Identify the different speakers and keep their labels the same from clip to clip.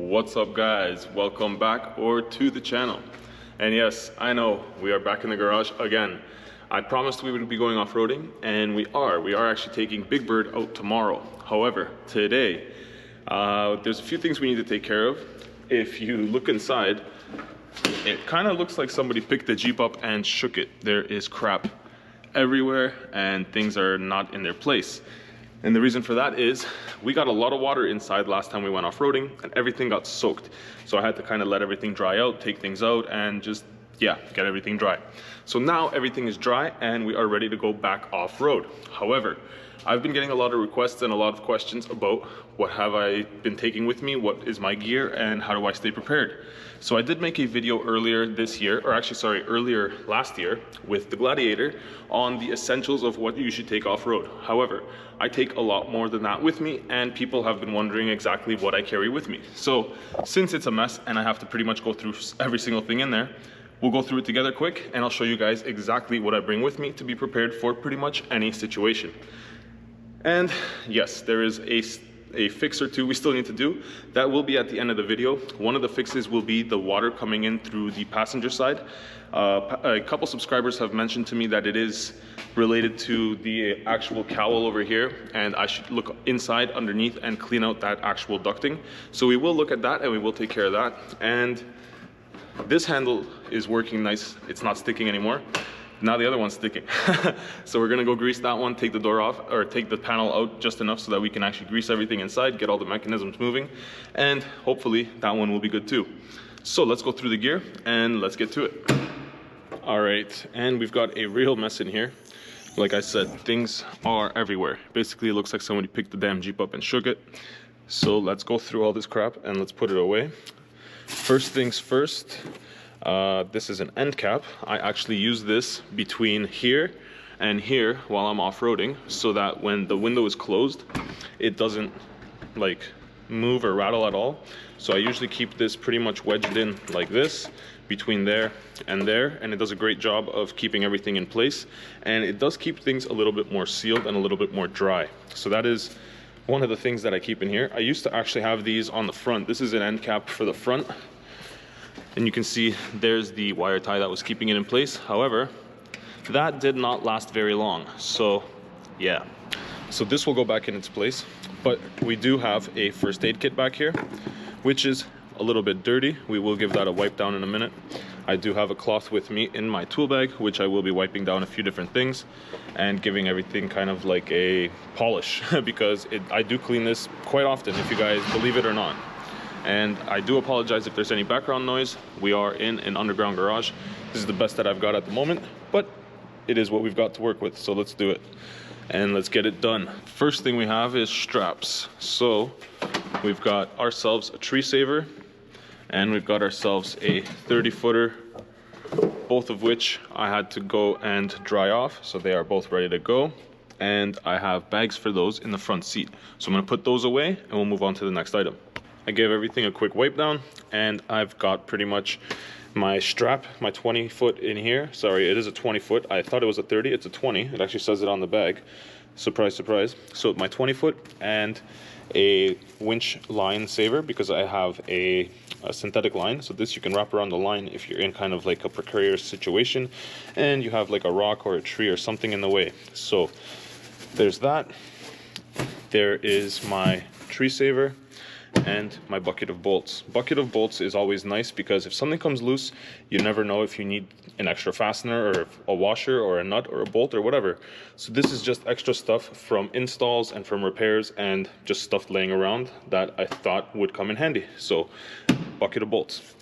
Speaker 1: What's up guys, welcome back or to the channel. And yes, I know we are back in the garage again. I promised we would be going off-roading, and we are actually taking Big Bird out tomorrow. However, today there's a few things we need to take care of. If you look inside, it kind of looks like somebody picked the Jeep up and shook it. There is crap everywhere and things are not in their place. And the reason for that is we got a lot of water inside last time we went off-roading and everything got soaked. So I had to kind of let everything dry out, take things out, and just, yeah, get everything dry. So now everything is dry and we are ready to go back off-road. However, I've been getting a lot of requests and a lot of questions about what have I been taking with me, what is my gear, and how do I stay prepared. So I did make a video earlier this year, or actually sorry, earlier last year with the Gladiator on the essentials of what you should take off-road. However, I take a lot more than that with me, and people have been wondering exactly what I carry with me. So since it's a mess and I have to pretty much go through every single thing in there, we'll go through it together quick and I'll show you guys exactly what I bring with me to be prepared for pretty much any situation. And yes, there is a fix or two we still need to do. That will be at the end of the video. One of the fixes will be the water coming in through the passenger side. A couple subscribers have mentioned to me that it is related to the actual cowl over here, and I should look inside underneath and clean out that actual ducting. So we will look at that and we will take care of that. And this handle is working nice. It's not sticking anymore. Now the other one's sticking. So we're gonna go grease that one, take the door off, or take the panel out just enough so that we can actually grease everything inside, get all the mechanisms moving, and hopefully that one will be good too. So let's go through the gear and let's get to it. All right, and we've got a real mess in here. Like I said, things are everywhere. Basically, it looks like somebody picked the damn Jeep up and shook it. So let's go through all this crap and let's put it away. First things first, this is an end cap. I actually use this between here and here while I'm off-roading, so that when the window is closed, it doesn't like move or rattle at all. So I usually keep this pretty much wedged in like this between there, and it does a great job of keeping everything in place, and it does keep things a little bit more sealed and a little bit more dry. So that is one of the things that I keep in here. I used to actually have these on the front. This is an end cap for the front, and you can see there's the wire tie that was keeping it in place. However, that did not last very long. So yeah, so this will go back in its place. But we do have a first aid kit back here, which is a little bit dirty. We will give that a wipe down in a minute. I do have a cloth with me in my tool bag, which I will be wiping down a few different things and giving everything kind of like a polish because I do clean this quite often, if you guys believe it or not. And I do apologize if there's any background noise. We are in an underground garage. This is the best that I've got at the moment, but it is what we've got to work with. So let's do it and let's get it done. First thing we have is straps. So we've got ourselves a tree saver and we've got ourselves a 30-footer, both of which I had to go and dry off. So they are both ready to go. And I have bags for those in the front seat. So I'm gonna put those away and we'll move on to the next item. I gave everything a quick wipe down, and I've got pretty much my strap, my 20-foot in here. Sorry, it is a 20-foot. I thought it was a 30, it's a 20. It actually says it on the bag. Surprise, surprise. So my 20-foot and a winch line saver, because I have a synthetic line. So this you can wrap around the line if you're in kind of like a precarious situation and you have like a rock or a tree or something in the way. So there's that. There is my tree saver and my bucket of bolts. Bucket of bolts is always nice because if something comes loose, you never know if you need an extra fastener or a washer or a nut or a bolt or whatever. So this is just extra stuff from installs and from repairs and just stuff laying around that I thought would come in handy. So bucket of bolts.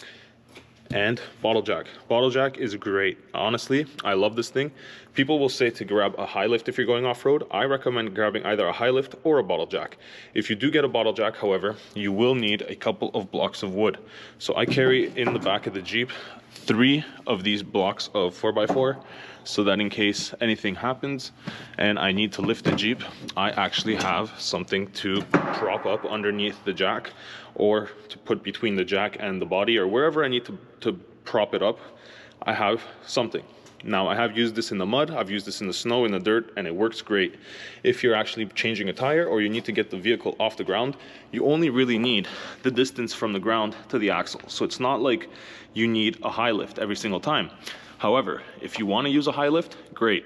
Speaker 1: And bottle jack. Bottle jack is great. Honestly, I love this thing. People will say to grab a high lift if you're going off-road. I recommend grabbing either a high lift or a bottle jack. If you do get a bottle jack, however, you will need a couple of blocks of wood. So I carry in the back of the Jeep 3 of these blocks of 4x4, so that in case anything happens and I need to lift the Jeep, I actually have something to prop up underneath the jack, or to put between the jack and the body, or wherever I need to prop it up. I have something. Now, I have used this in the mud, I've used this in the snow, in the dirt, and it works great. If you're actually changing a tire or you need to get the vehicle off the ground, you only really need the distance from the ground to the axle. So it's not like you need a high lift every single time. However, if you want to use a high lift, great.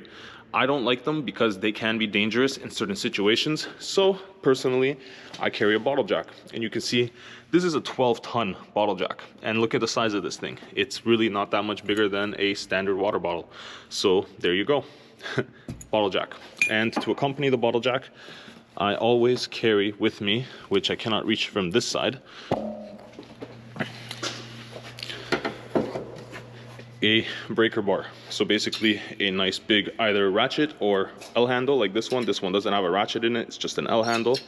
Speaker 1: I don't like them because they can be dangerous in certain situations. So personally, I carry a bottle jack, and you can see this is a 12-ton bottle jack, and look at the size of this thing. It's really not that much bigger than a standard water bottle. So there you go, bottle jack. And to accompany the bottle jack, I always carry with me, which I cannot reach from this side, a breaker bar. So basically a nice big either ratchet or L handle like this one. This one doesn't have a ratchet in it, it's just an L handle.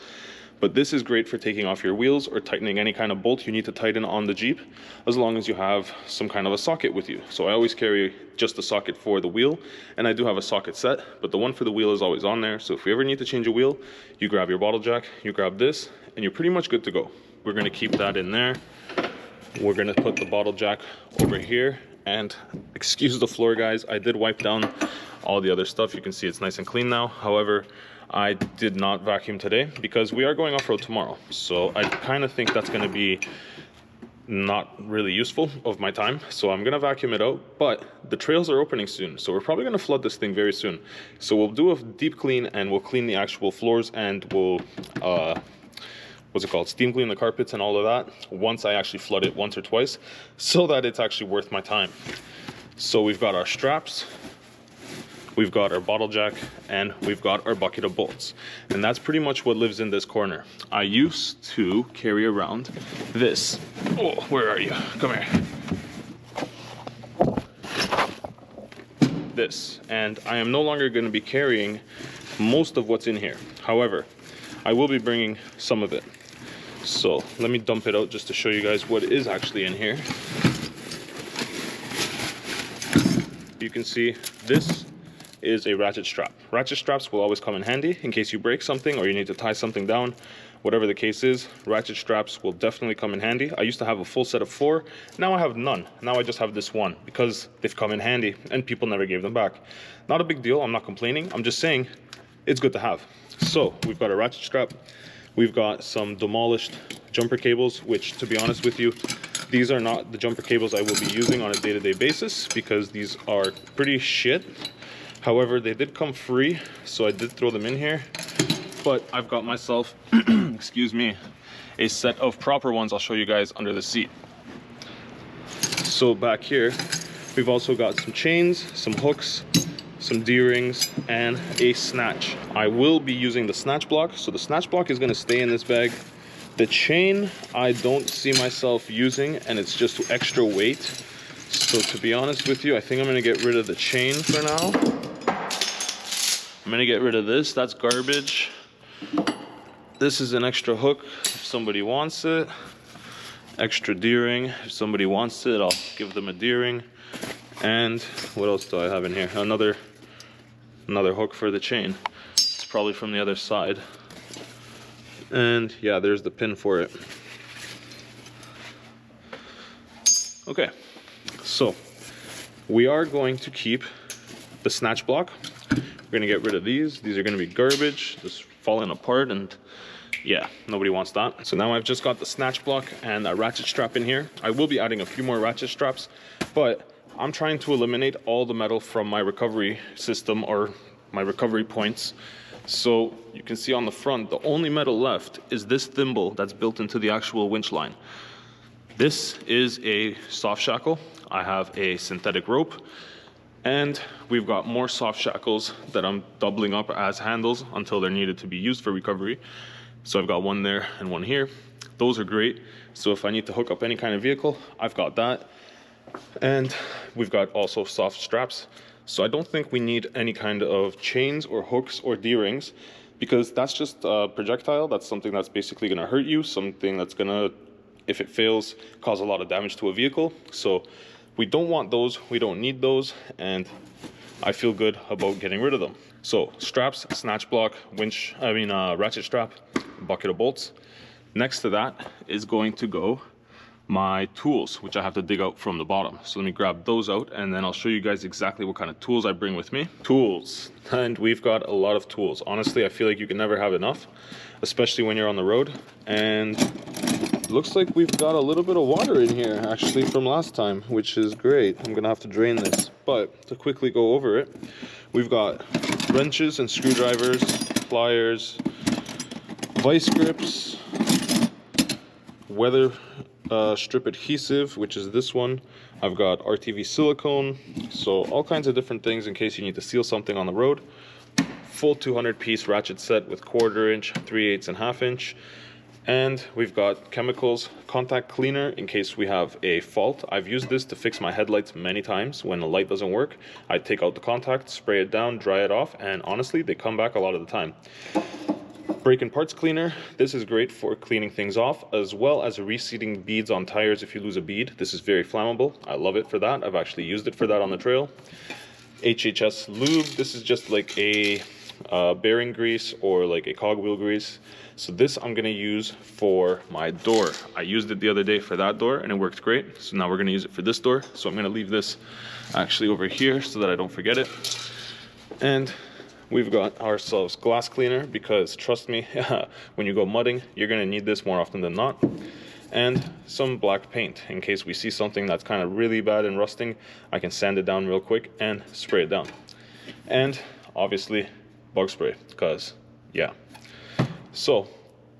Speaker 1: But this is great for taking off your wheels or tightening any kind of bolt you need to tighten on the Jeep, as long as you have some kind of a socket with you. So I always carry just the socket for the wheel, and I do have a socket set, but the one for the wheel is always on there. So if you ever need to change a wheel, you grab your bottle jack, you grab this, and you're pretty much good to go. We're gonna keep that in there. We're gonna put the bottle jack over here. And excuse the floor, guys, I did wipe down all the other stuff. You can see it's nice and clean now. However, I did not vacuum today because we are going off-road tomorrow. So I kind of think that's going to be not really useful of my time. So I'm going to vacuum it out, but the trails are opening soon. So we're probably going to flood this thing very soon. So we'll do a deep clean and we'll clean the actual floors, and we'll, what's it called, steam clean the carpets and all of that once I actually flood it once or twice, so that it's actually worth my time. So we've got our straps, we've got our bottle jack, and we've got our bucket of bolts. And that's pretty much what lives in this corner. I used to carry around this. Oh, where are you? Come here. This. And I am no longer going to be carrying most of what's in here. However, I will be bringing some of it. So let me dump it out just to show you guys what is actually in here. You can see this is a ratchet strap. Ratchet straps will always come in handy in case you break something or you need to tie something down. Whatever the case is, ratchet straps will definitely come in handy. I used to have a full set of 4. Now I have none. Now I just have this one because they've come in handy and people never gave them back. Not a big deal. I'm not complaining. I'm just saying it's good to have. So we've got a ratchet strap. We've got some demolished jumper cables, which, to be honest with you, these are not the jumper cables I will be using on a day-to-day basis because these are pretty shit. However, they did come free, so I did throw them in here. But I've got myself, excuse me, a set of proper ones I'll show you guys under the seat. So back here, we've also got some chains, some hooks, some D-rings, and a snatch. I will be using the snatch block, so the snatch block is going to stay in this bag. The chain I don't see myself using, and it's just extra weight. So to be honest with you, I think I'm going to get rid of the chain for now. I'm going to get rid of this, that's garbage. This is an extra hook if somebody wants it. Extra D-ring, if somebody wants it, I'll give them a D-ring. And what else do I have in here? Another hook for the chain. It's probably from the other side. And yeah, there's the pin for it. Okay, so we are going to keep the snatch block. We're gonna get rid of these. These are gonna be garbage, just falling apart, and yeah, nobody wants that. So now I've just got the snatch block and a ratchet strap in here. I will be adding a few more ratchet straps, but I'm trying to eliminate all the metal from my recovery system or my recovery points. So you can see on the front, the only metal left is this thimble that's built into the actual winch line. This is a soft shackle. I have a synthetic rope, and we've got more soft shackles that I'm doubling up as handles until they're needed to be used for recovery. So I've got one there and one here. Those are great. So if I need to hook up any kind of vehicle, I've got that. And we've got also soft straps. So I don't think we need any kind of chains or hooks or D-rings, because that's just a projectile. That's something that's basically going to hurt you, something that's going to, if it fails, cause a lot of damage to a vehicle. So we don't want those, we don't need those, and I feel good about getting rid of them. So straps, snatch block, ratchet strap, bucket of bolts. Next to that is going to go my tools, which I have to dig out from the bottom. So let me grab those out and then I'll show you guys exactly what kind of tools I bring with me. Tools, and we've got a lot of tools. Honestly, I feel like you can never have enough, especially when you're on the road. And looks like we've got a little bit of water in here actually from last time, which is great. I'm gonna have to drain this, but to quickly go over it, we've got wrenches and screwdrivers, pliers, vice grips, weather strip adhesive, which is this one. I've got RTV silicone, so all kinds of different things in case you need to seal something on the road. Full 200 piece ratchet set with 1/4 inch, 3/8 and 1/2 inch. And we've got chemicals, contact cleaner in case we have a fault. I've used this to fix my headlights many times. When the light doesn't work, I take out the contact, spray it down, dry it off, and honestly, they come back a lot of the time. Brake and parts cleaner. This is great for cleaning things off, as well as reseating beads on tires if you lose a bead. This is very flammable. I love it for that. I've actually used it for that on the trail. HHS lube. This is just like a bearing grease or like a cogwheel grease. So this I'm going to use for my door. I used it the other day for that door and it worked great. So now we're going to use it for this door. So I'm going to leave this actually over here so that I don't forget it. And we've got ourselves glass cleaner because trust me, when you go mudding, you're going to need this more often than not. And some black paint in case we see something that's kind of really bad and rusting. I can sand it down real quick and spray it down. And obviously bug spray, because yeah. So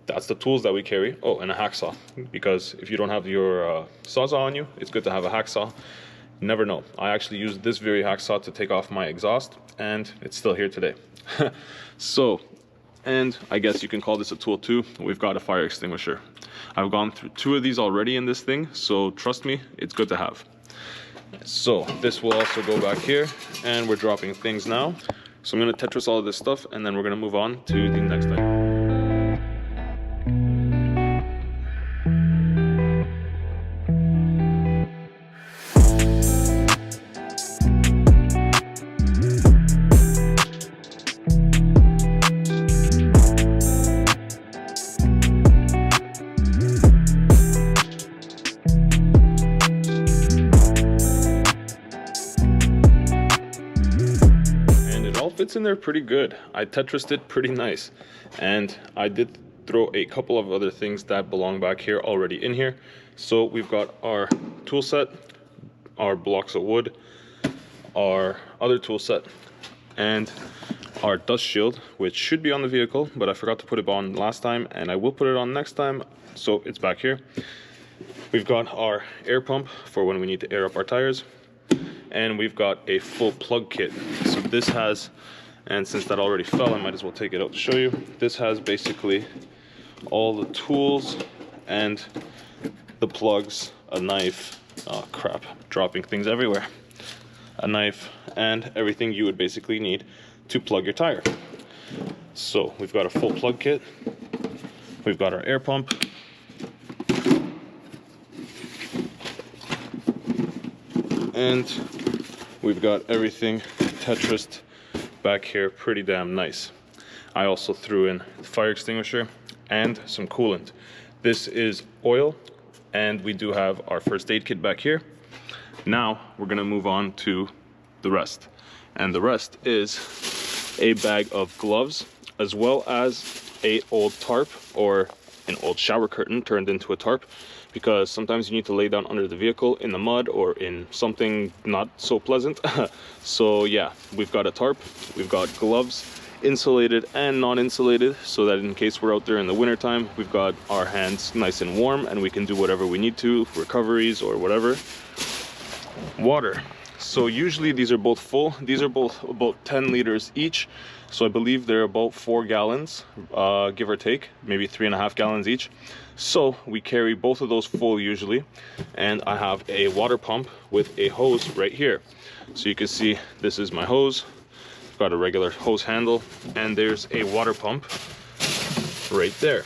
Speaker 1: that's the tools that we carry. Oh, and a hacksaw, because if you don't have your sawzall on you, it's good to have a hacksaw. You never know. I actually used this very hacksaw to take off my exhaust and it's still here today. So, and I guess you can call this a tool too. We've got a fire extinguisher. I've gone through 2 of these already in this thing, so trust me, it's good to have. So this will also go back here and we're dropping things now. So I'm going to Tetris all of this stuff and then we're going to move on to the next item. Fits in there pretty good. I Tetrised it pretty nice, and I did throw a couple of other things that belong back here already in here. So we've got our tool set, our blocks of wood, our other tool set, and our dust shield, which should be on the vehicle, but I forgot to put it on last time and I will put it on next time, so it's back here. We've got our air pump for when we need to air up our tires, and we've got a full plug kit. So this has, and since that already fell, I might as well take it out to show you. This has basically all the tools and the plugs, a knife, oh crap, dropping things everywhere, a knife, and everything you would basically need to plug your tire. So we've got a full plug kit, we've got our air pump, and we've got everything Tetrised back here pretty damn nice. I also threw in the fire extinguisher and some coolant. This is oil, and we do have our first aid kit back here. Now we're gonna move on to the rest. And the rest is a bag of gloves, as well as a old tarp or an old shower curtain turned into a tarp, because sometimes you need to lay down under the vehicle in the mud or in something not so pleasant. So yeah, we've got a tarp, we've got gloves, insulated and non-insulated, so that in case we're out there in the winter time, we've got our hands nice and warm and we can do whatever we need to, recoveries or whatever. Water. So usually these are both full. These are both about 10 liters each. So I believe they're about 4 gallons, give or take, maybe 3.5 gallons each. So we carry both of those full usually. And I have a water pump with a hose right here. So you can see this is my hose. I've got a regular hose handle, and there's a water pump right there.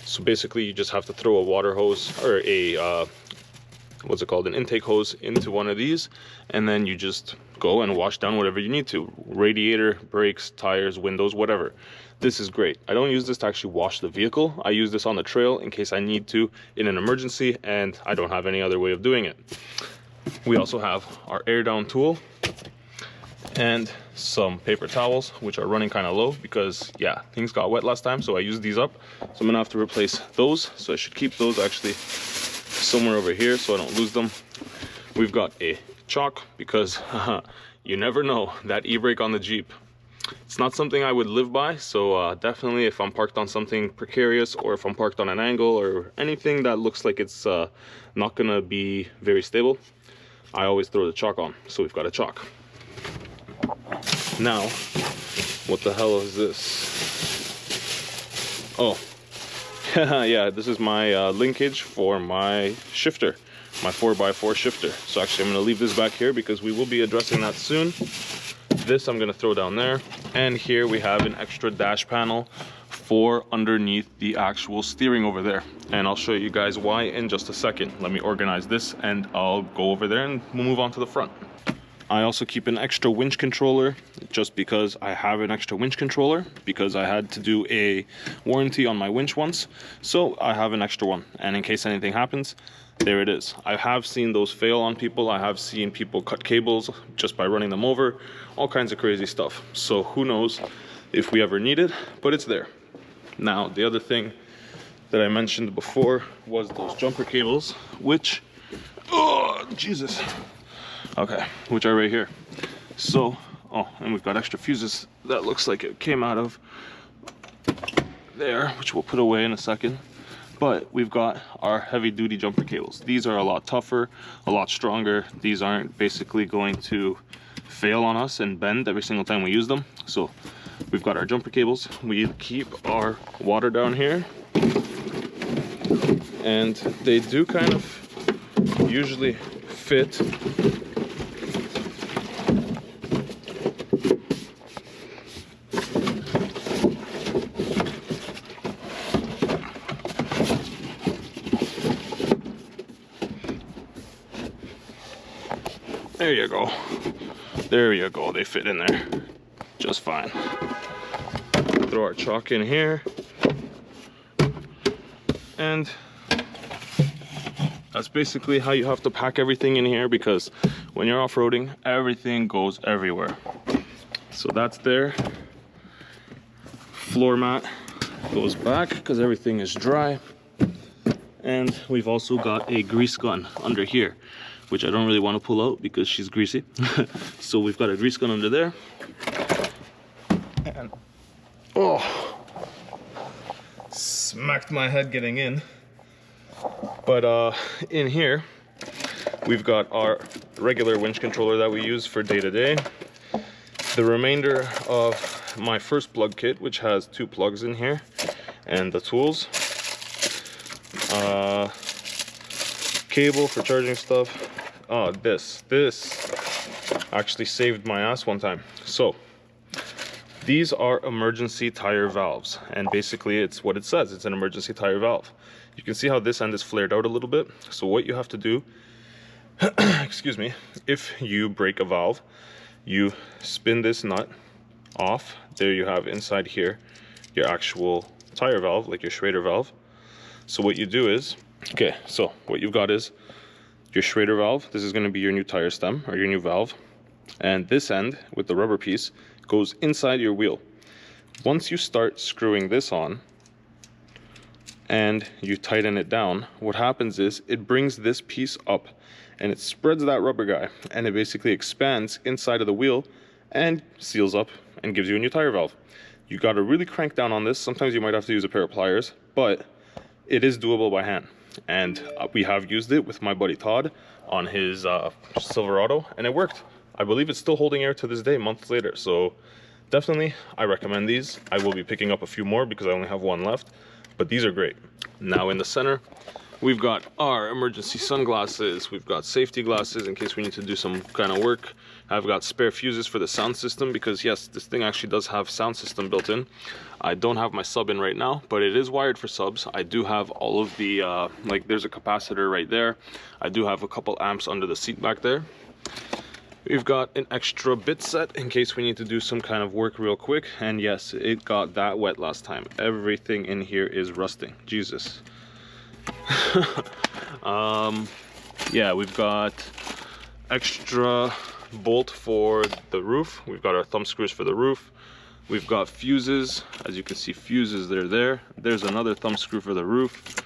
Speaker 1: So basically you just have to throw a water hose or a what's it called, an intake hose into one of these, and then you just go and wash down whatever you need to. Radiator, brakes, tires, windows, whatever. This is great. I don't use this to actually wash the vehicle. I use this on the trail in case I need to in an emergency and I don't have any other way of doing it. We also have our air down tool and some paper towels, which are running kind of low because yeah, things got wet last time, so I used these up. So I'm gonna have to replace those. So I should keep those actually somewhere over here so I don't lose them. We've got a chalk because you never know, that e-brake on the Jeep, it's not something I would live by. So definitely if I'm parked on something precarious or if I'm parked on an angle or anything that looks like it's not gonna be very stable, I always throw the chalk on. So we've got a chalk. Now, what the hell is this? Oh, yeah, this is my linkage for my shifter, my 4x4 shifter. So actually I'm gonna leave this back here because we will be addressing that soon. This I'm gonna throw down there. And here we have an extra dash panel for underneath the actual steering over there. And I'll show you guys why in just a second. Let me organize this and I'll go over there and we'll move on to the front. I also keep an extra winch controller just because I have an extra winch controller because I had to do a warranty on my winch once. So I have an extra one. And in case anything happens, there it is. I have seen those fail on people. I have seen people cut cables just by running them over, all kinds of crazy stuff. So who knows if we ever need it, but it's there. Now, the other thing that I mentioned before was those jumper cables, which, oh, Jesus. Okay, which are right here. So, oh, and we've got extra fuses that looks like it came out of there, which we'll put away in a second. But we've got our heavy duty jumper cables. These are a lot tougher, a lot stronger. These aren't basically going to fail on us and bend every single time we use them. So we've got our jumper cables. We keep our water down here. And they do kind of usually fit. There you go. There you go. They fit in there just fine. Throw our chalk in here. And that's basically how you have to pack everything in here because when you're off-roading, everything goes everywhere. So that's there. Floor mat goes back because everything is dry. And we've also got a grease gun under here, which I don't really want to pull out because she's greasy. So we've got a grease gun under there. And oh, smacked my head getting in. But in here, we've got our regular winch controller that we use for day to day. The remainder of my first plug kit, which has 2 plugs in here, and the tools. Cable for charging stuff. Oh, this actually saved my ass one time. So these are emergency tire valves, and basically it's what it says. It's an emergency tire valve. You can see how this end is flared out a little bit. So what you have to do, excuse me, if you break a valve, you spin this nut off. There you have inside here your actual tire valve, like your Schrader valve. So what you do is, okay, so what you've got is your Schrader valve. This is going to be your new tire stem or your new valve. And this end with the rubber piece goes inside your wheel. Once you start screwing this on and you tighten it down, what happens is it brings this piece up and it spreads that rubber guy and it basically expands inside of the wheel and seals up and gives you a new tire valve. You got to really crank down on this. Sometimes you might have to use a pair of pliers, but it is doable by hand. And we have used it with my buddy Todd on his Silverado, and it worked. I believe it's still holding air to this day, months later. So definitely, I recommend these. I will be picking up a few more because I only have one left, but these are great. Now in the center, we've got our emergency sunglasses. We've got safety glasses in case we need to do some kind of work. I've got spare fuses for the sound system because yes, this thing actually does have sound system built in. I don't have my sub in right now, but it is wired for subs. I do have all of the, like there's a capacitor right there. I do have a couple amps under the seat back there. We've got an extra bit set in case we need to do some kind of work real quick. And yes, it got that wet last time. Everything in here is rusting. Jesus. Yeah, we've got extra bolt for the roof. We've got our thumb screws for the roof. We've got fuses. As you can see, fuses, they're there. There's another thumb screw for the roof.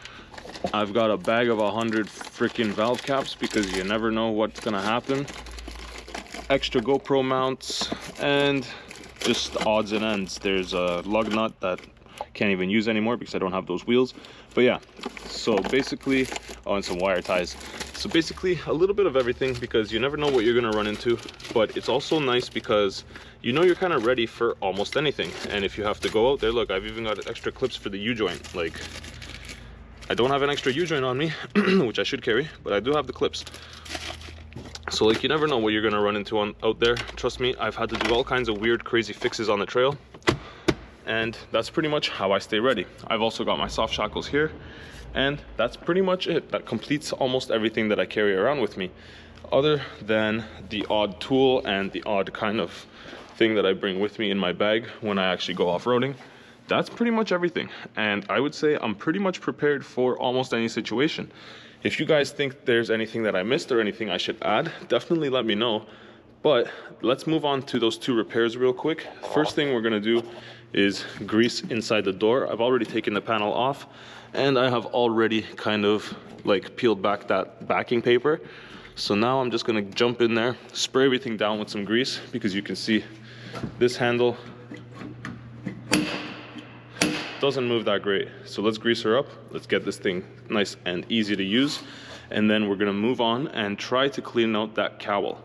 Speaker 1: I've got a bag of 100 freaking valve caps because you never know what's gonna happen. Extra GoPro mounts and just odds and ends. There's a lug nut that I can't even use anymore because I don't have those wheels. But yeah, so basically, oh, and some wire ties. So basically a little bit of everything because you never know what you're gonna run into. But it's also nice because you know you're kind of ready for almost anything. And if you have to go out there, look, I've even got extra clips for the U-joint. Like, I don't have an extra U-joint on me, which I should carry, but I do have the clips. So like, you never know what you're gonna run into out there. Trust me, I've had to do all kinds of weird, crazy fixes on the trail. And that's pretty much how I stay ready. I've also got my soft shackles here. And that's pretty much it. That completes almost everything that I carry around with me. Other than the odd tool and the odd kind of thing that I bring with me in my bag when I actually go off-roading. That's pretty much everything. And I would say I'm pretty much prepared for almost any situation. If you guys think there's anything that I missed or anything I should add, definitely let me know. But let's move on to those two repairs real quick. First thing we're gonna do is grease inside the door. I've already taken the panel off and I have already kind of like peeled back that backing paper. So now I'm just gonna jump in there, spray everything down with some grease because you can see this handle doesn't move that great. So let's grease her up. Let's get this thing nice and easy to use. And then we're gonna move on and try to clean out that cowl.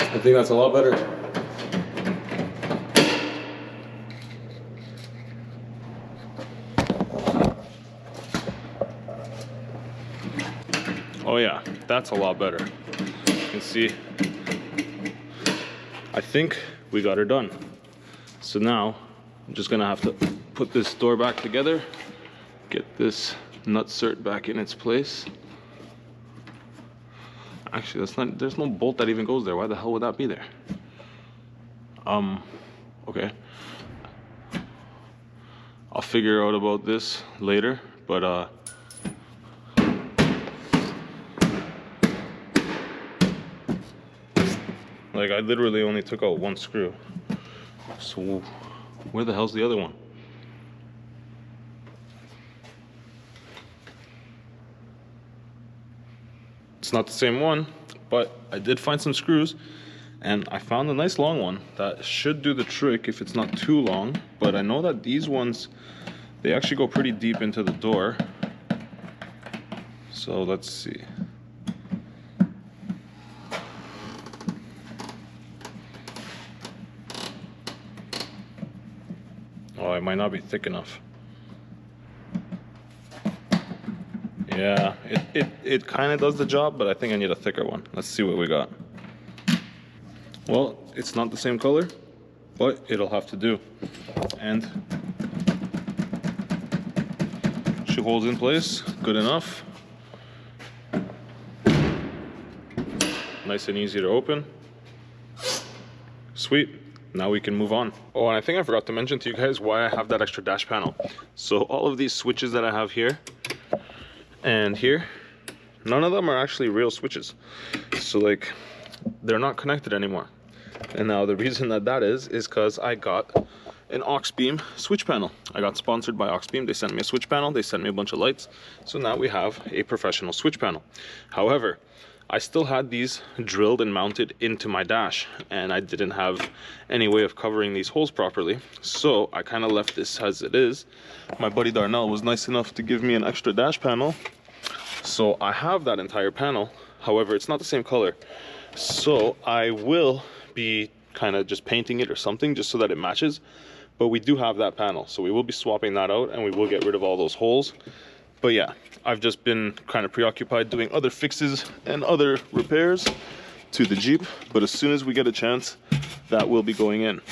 Speaker 1: I think that's a lot better. Oh yeah, that's a lot better. You can see, I think we got her done. So now I'm just gonna have to put this door back together, get this nutsert back in its place. Actually, that's not, there's no bolt that even goes there. Why the hell would that be there? Okay. I'll figure out about this later, but like, I literally only took out one screw. So where the hell's the other one? It's not the same one, but I did find some screws and I found a nice long one that should do the trick if it's not too long. But I know that these ones, they actually go pretty deep into the door. So let's see. Oh, it might not be thick enough. Yeah, it kind of does the job, but I think I need a thicker one. Let's see what we got. Well, it's not the same color, but it'll have to do. And she holds in place, good enough. Nice and easy to open. Sweet. Now we can move on. Oh, and I think I forgot to mention to you guys why I have that extra dash panel. So all of these switches that I have here and here, none of them are actually real switches. So like, they're not connected anymore. And now the reason that is because I got an Auxbeam switch panel. I got sponsored by Auxbeam. They sent me a switch panel. They sent me a bunch of lights. So now we have a professional switch panel. However, I still had these drilled and mounted into my dash, and I didn't have any way of covering these holes properly. So I kind of left this as it is. My buddy Darnell was nice enough to give me an extra dash panel. So I have that entire panel. However, it's not the same color. So I will be kind of just painting it or something just so that it matches. But we do have that panel, so we will be swapping that out and we will get rid of all those holes. But yeah, I've just been kind of preoccupied doing other fixes and other repairs to the Jeep. But as soon as we get a chance, that will be going in.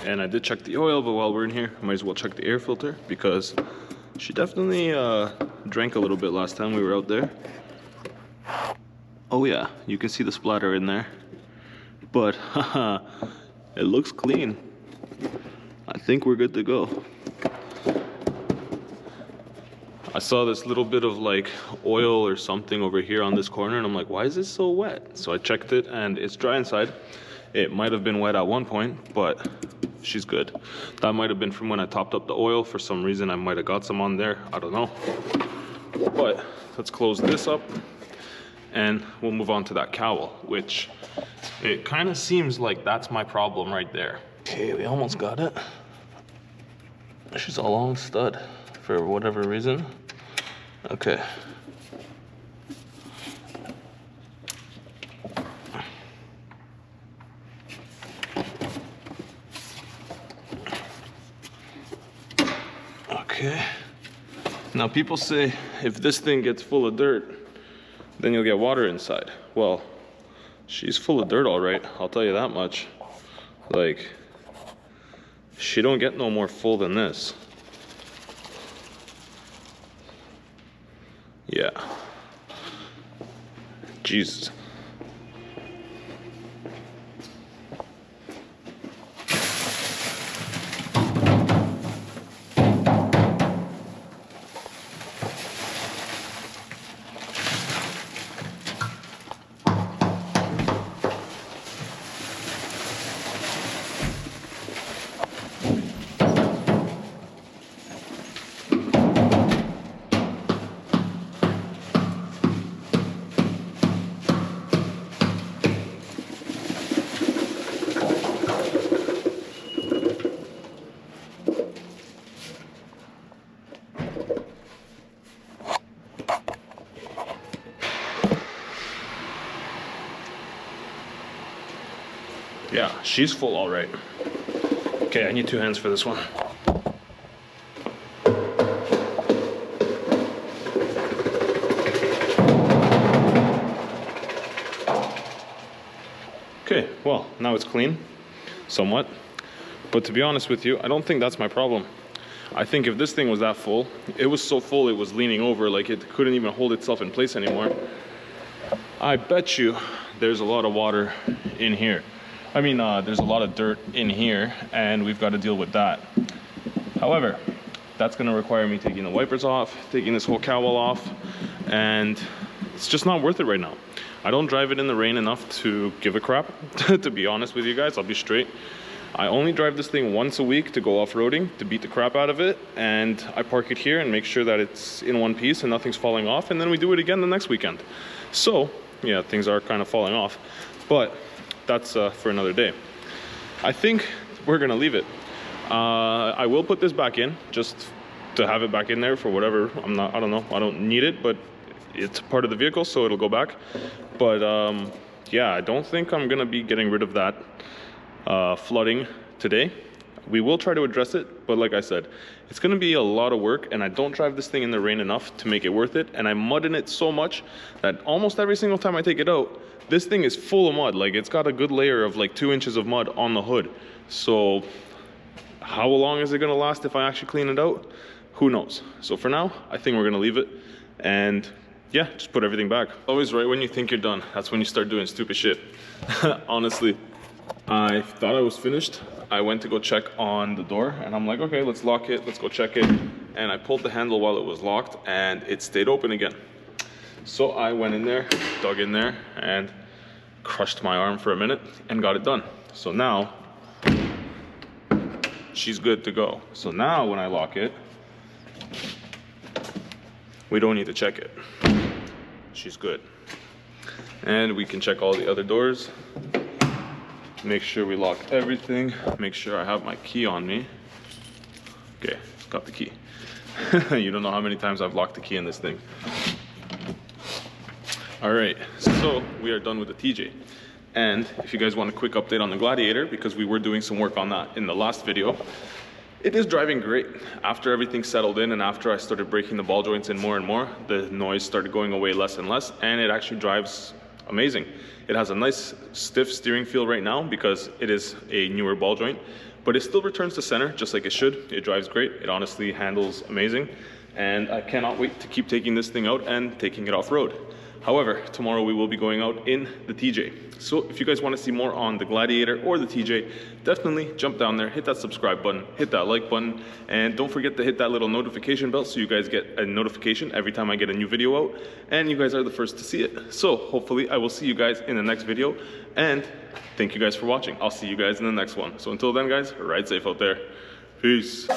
Speaker 1: And I did check the oil, but while we're in here, I might as well check the air filter because she definitely drank a little bit last time we were out there. Oh yeah, you can see the splatter in there. But haha, it looks clean. I think we're good to go. I saw this little bit of like oil or something over here on this corner and I'm like, why is this so wet? So I checked it and it's dry inside. It might have been wet at one point, but she's good. That might have been from when I topped up the oil. For some reason, I might have got some on there. I don't know. But let's close this up and we'll move on to that cowl, which it kind of seems like that's my problem right there. Okay, we almost got it. She's a long stud for whatever reason. Okay. Okay. Now people say if this thing gets full of dirt, then you'll get water inside. Well, she's full of dirt all right, I'll tell you that much. Like, she don't get no more full than this. Yeah. Jesus. Yeah, she's full all right. Okay, I need 2 hands for this one. Okay, well, now it's clean, somewhat. But to be honest with you, I don't think that's my problem. I think if this thing was that full, it was so full it was leaning over, like it couldn't even hold itself in place anymore. I bet you there's a lot of water in here. I mean, there's a lot of dirt in here and we've got to deal with that. However, that's going to require me taking the wipers off, taking this whole cowl off, and it's just not worth it right now. I don't drive it in the rain enough to give a crap, to be honest with you guys, I'll be straight. I only drive this thing once a week to go off-roading, to beat the crap out of it, and I park it here and make sure that it's in one piece and nothing's falling off, and then we do it again the next weekend. So, yeah, things are kind of falling off, but that's for another day. I think we're gonna leave it. I will put this back in just to have it back in there for whatever. I don't know, I don't need it, but it's part of the vehicle, so it'll go back. But yeah, I don't think I'm gonna be getting rid of that flooding today. We will try to address it, but like I said, it's gonna be a lot of work, and I don't drive this thing in the rain enough to make it worth it, and I mud in it so much that almost every single time I take it out, this thing is full of mud. Like, it's got a good layer of like 2 inches of mud on the hood. So how long is it gonna last if I actually clean it out? Who knows? So for now, I think we're gonna leave it, and yeah, just put everything back. Always right when you think you're done, that's when you start doing stupid shit. Honestly, I thought I was finished. I went to go check on the door and I'm like, okay, let's lock it, let's go check it. And I pulled the handle while it was locked and it stayed open again. So I went in there, dug in there, and crushed my arm for a minute and got it done. So now she's good to go. So now when I lock it, we don't need to check it. She's good. And we can check all the other doors. Make sure we lock everything. Make sure I have my key on me. Okay, got the key. You don't know how many times I've locked the key in this thing. All right, so we are done with the TJ. And if you guys want a quick update on the Gladiator, because we were doing some work on that in the last video, it is driving great. After everything settled in and after I started breaking the ball joints in more and more, the noise started going away less and less, and it actually drives amazing. It has a nice stiff steering feel right now because it is a newer ball joint, but it still returns to center just like it should. It drives great. It honestly handles amazing, and I cannot wait to keep taking this thing out and taking it off-road. However, tomorrow we will be going out in the TJ. So if you guys want to see more on the Gladiator or the TJ, definitely jump down there, hit that subscribe button, hit that like button, and don't forget to hit that little notification bell so you guys get a notification every time I get a new video out, and you guys are the first to see it. So hopefully I will see you guys in the next video, and thank you guys for watching. I'll see you guys in the next one. So until then guys, ride safe out there. Peace.